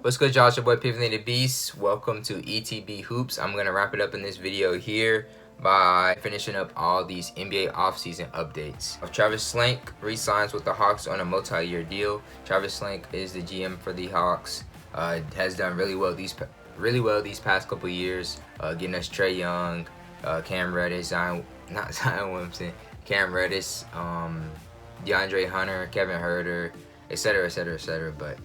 What's good, y'all? It's your boy Piffany the Beast. Welcome to ETB Hoops. I'm gonna wrap it up in this video here by finishing up all these NBA offseason updates. Travis Slank re-signs with the Hawks on a multi-year deal. Travis Slank is the GM for the Hawks. Has done really well these past couple years, getting us Trae Young, Cam Reddish, Zion Williamson, Cam Reddish, DeAndre Hunter, Kevin Huerter, etc., etc., etc. But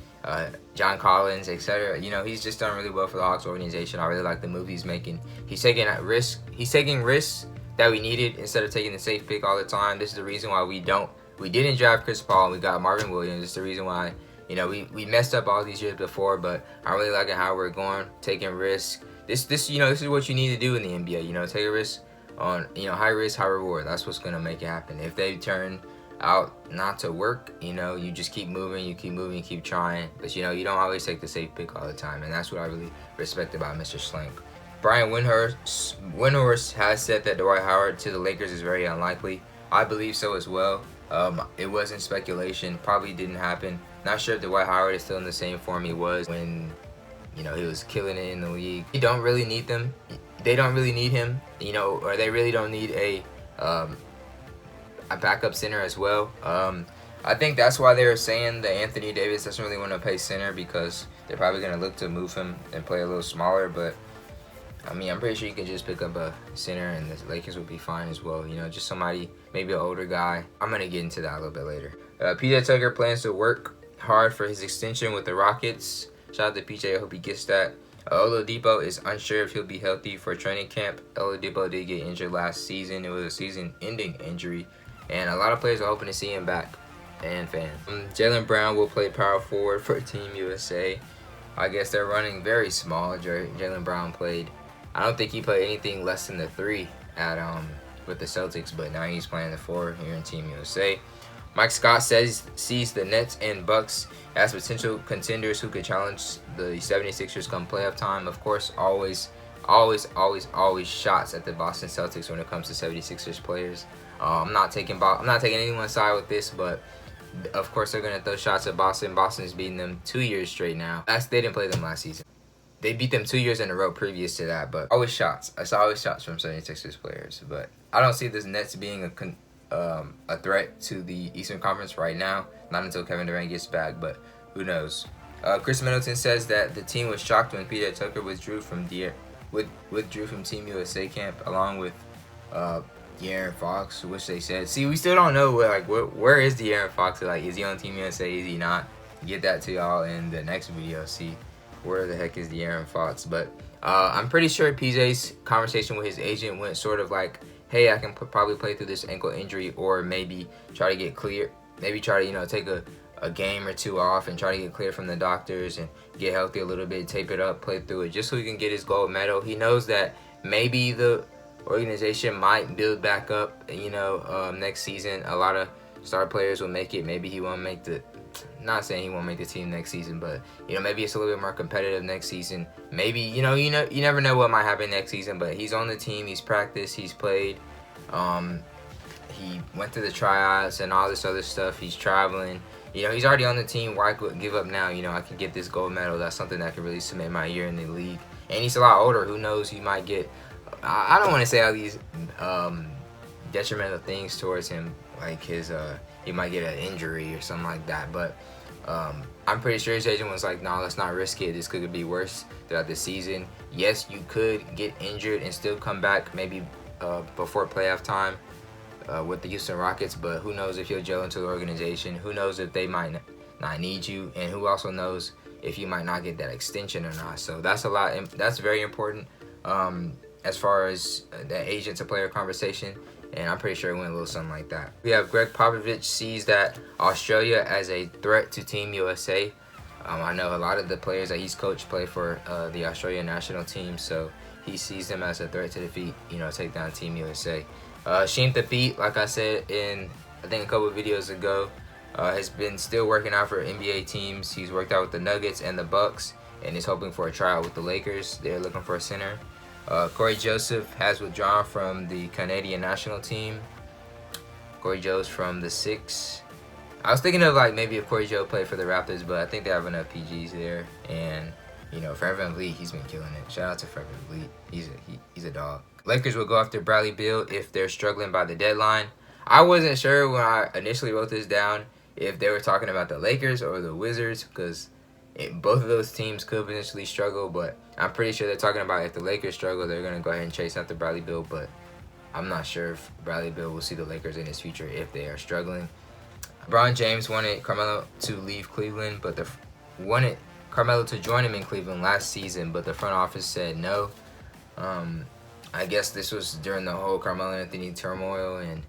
John Collins, etc. You know, he's just done really well for the Hawks organization. I really like the move he's making. He's taking risks. He's taking risks that we needed instead of taking the safe pick all the time. This is the reason why we didn't draft Chris Paul and we got Marvin Williams. This is the reason why, you know, we messed up all these years before, but I really like how we're going, taking risks. This is what you need to do in the NBA. You know, take a risk on, you know, high risk, high reward. That's what's gonna make it happen. If they turn out not to work, you know, you just keep moving, you keep trying, but you know, you don't always take the safe pick all the time, and that's what I really respect about Mr. Slank. Brian Windhorst has said that Dwight Howard to the Lakers is very unlikely. I believe so as well. It wasn't speculation, probably didn't happen. Not sure if Dwight Howard is still in the same form he was when, you know, he was killing it in the league. They don't really need them. They don't really need him, you know, or they really don't need a backup center as well. I think that's why they were saying that Anthony Davis doesn't really want to play center, because they're probably going to look to move him and play a little smaller. But I mean, I'm pretty sure you can just pick up a center and the Lakers would be fine as well. You know, just somebody, maybe an older guy. I'm going to get into that a little bit later. PJ Tucker plans to work hard for his extension with the Rockets. Shout out to PJ, I hope he gets that. Oladipo is unsure if he'll be healthy for training camp. Oladipo did get injured last season. It was a season-ending injury, and a lot of players are hoping to see him back, and fans. Jaylen Brown will play power forward for Team USA. I guess they're running very small. Jaylen Brown played, I don't think he played anything less than the 3 at with the Celtics, but now he's playing the 4 here in Team USA. Mike Scott sees the Nets and Bucks as potential contenders who could challenge the 76ers come playoff time. Of course, always shots at the Boston Celtics when it comes to 76ers players. I'm not taking anyone's side with this, but of course they're gonna throw shots at Boston. Boston's beating them 2 years straight now. They didn't play them last season. They beat them 2 years in a row previous to that, but always shots. I saw always shots from 76ers players, but I don't see this Nets being a threat to the Eastern Conference right now. Not until Kevin Durant gets back, but who knows? Chris Middleton says that the team was shocked when PJ Tucker withdrew from Team USA camp along with De'Aaron Fox, which they said. See, we still don't know where is De'Aaron Fox? Like, is he on Team USA? Is he not? Get that to y'all in the next video. See where the heck is De'Aaron Fox? But I'm pretty sure PJ's conversation with his agent went sort of like, hey, I can probably play through this ankle injury, or maybe try to get clear. Maybe try to, you know, take a game or 2 off and try to get clear from the doctors and get healthy a little bit, tape it up, play through it, just so he can get his gold medal. He knows that maybe the organization might build back up, you know, next season. A lot of star players will make it. Maybe he won't make the, not saying he won't make the team next season, but, you know, maybe it's a little bit more competitive next season. Maybe, you never know what might happen next season, but he's on the team, he's practiced, he's played, he went to the tryouts and all this other stuff, he's traveling. You know, he's already on the team. Why give up now? You know, I can get this gold medal. That's something that can really cement my year in the league. And he's a lot older. Who knows? He might get, I don't want to say all these detrimental things towards him, like he might get an injury or something like that. But I'm pretty sure his agent was like, no, let's not risk it. This could be worse throughout the season. Yes, you could get injured and still come back maybe before playoff time with the Houston Rockets, but who knows if you'll gel into the organization. Who knows if they might not need you, and who also knows if you might not get that extension or not. So that's a lot. That's very important as far as the agent to player conversation, and I'm pretty sure it went a little something like that. We have Greg Popovich sees that Australia as a threat to Team USA. I know a lot of the players that he's coached play for the Australian national team, so he sees them as a threat to defeat, you know, take down Team USA. Sheem Thabeet, like I said in, I think a couple of videos ago, has been still working out for NBA teams. He's worked out with the Nuggets and the Bucks, and is hoping for a tryout with the Lakers. They're looking for a center. Corey Joseph has withdrawn from the Canadian national team. Corey Joseph from the Six. I was thinking of like maybe if Corey Joe played for the Raptors, but I think they have enough PGs there. And you know, Fred VanVleet, he's been killing it. Shout out to Fred VanVleet. He's a dog. Lakers will go after Bradley Beal if they're struggling by the deadline. I wasn't sure when I initially wrote this down if they were talking about the Lakers or the Wizards, because both of those teams could potentially struggle. But I'm pretty sure they're talking about if the Lakers struggle, they're going to go ahead and chase after Bradley Beal. But I'm not sure if Bradley Beal will see the Lakers in his future if they are struggling. LeBron James wanted Carmelo to leave Cleveland, but wanted Carmelo to join him in Cleveland last season, but the front office said no. I guess this was during the whole Carmelo Anthony turmoil, and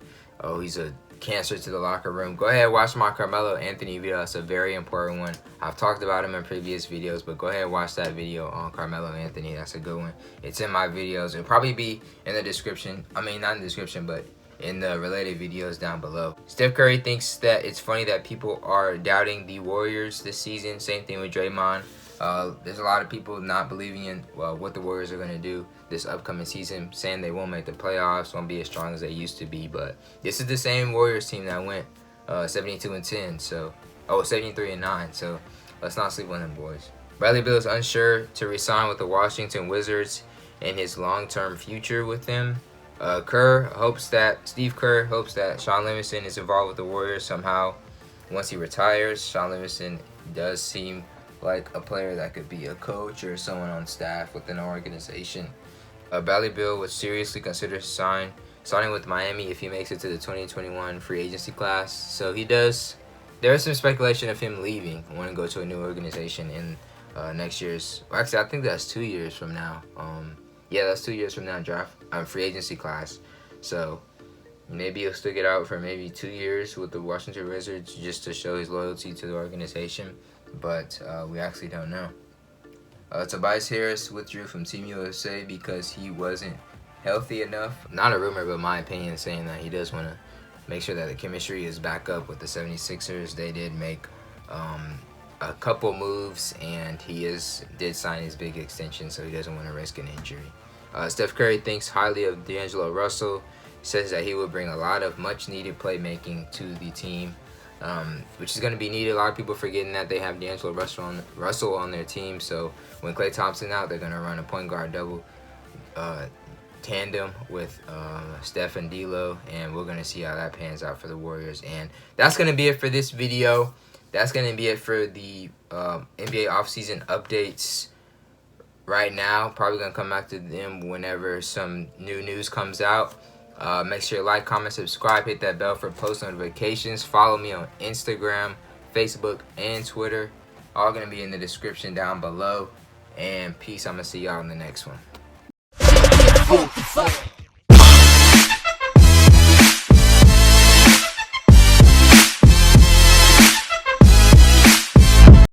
he's a cancer to the locker room. Go ahead and watch my Carmelo Anthony video. That's a very important one. I've talked about him in previous videos, but go ahead and watch that video on Carmelo Anthony. That's a good one. It's in my videos. It'll probably be in the description. I mean, not in the description, but in the related videos down below. Steph Curry thinks that it's funny that people are doubting the Warriors this season. Same thing with Draymond. There's a lot of people not believing in what the Warriors are going to do this upcoming season, saying they won't make the playoffs, won't be as strong as they used to be. But this is the same Warriors team that went 72-10, so 73-9. So let's not sleep on them boys. Bradley Beal is unsure to resign with the Washington Wizards and his long-term future with them. Steve Kerr hopes that Shaun Livingston is involved with the Warriors somehow once he retires. Shaun Livingston does seem like a player that could be a coach or someone on staff within an organization. Bradley Beal would seriously consider signing with Miami if he makes it to the 2021 free agency class. So he does. There is some speculation of him leaving, wanting to go to a new organization in next year's. Well, actually, I think that's 2 years from now. Yeah, that's 2 years from now. Free agency class. So maybe he'll stick it out for maybe 2 years with the Washington Wizards just to show his loyalty to the organization. But we actually don't know. Tobias Harris withdrew from Team USA because he wasn't healthy enough. Not a rumor, but my opinion, saying that he does want to make sure that the chemistry is back up with the 76ers. They did make a couple moves, and he did sign his big extension, so he doesn't want to risk an injury. Steph Curry thinks highly of D'Angelo Russell, says that he will bring a lot of much-needed playmaking to the team, which is going to be needed. A lot of people forgetting that they have D'Angelo Russell on their team, so when Klay Thompson out, they're going to run a point guard double tandem with Steph and D'Lo, and we're going to see how that pans out for the Warriors. And that's going to be it for this video. That's going to be it for the NBA offseason updates right now. Probably going to come back to them whenever some new news comes out. Make sure you like, comment, subscribe, hit that bell for post notifications. Follow me on Instagram, Facebook, and Twitter. All going to be in the description down below. And peace. I'm going to see y'all in the next one.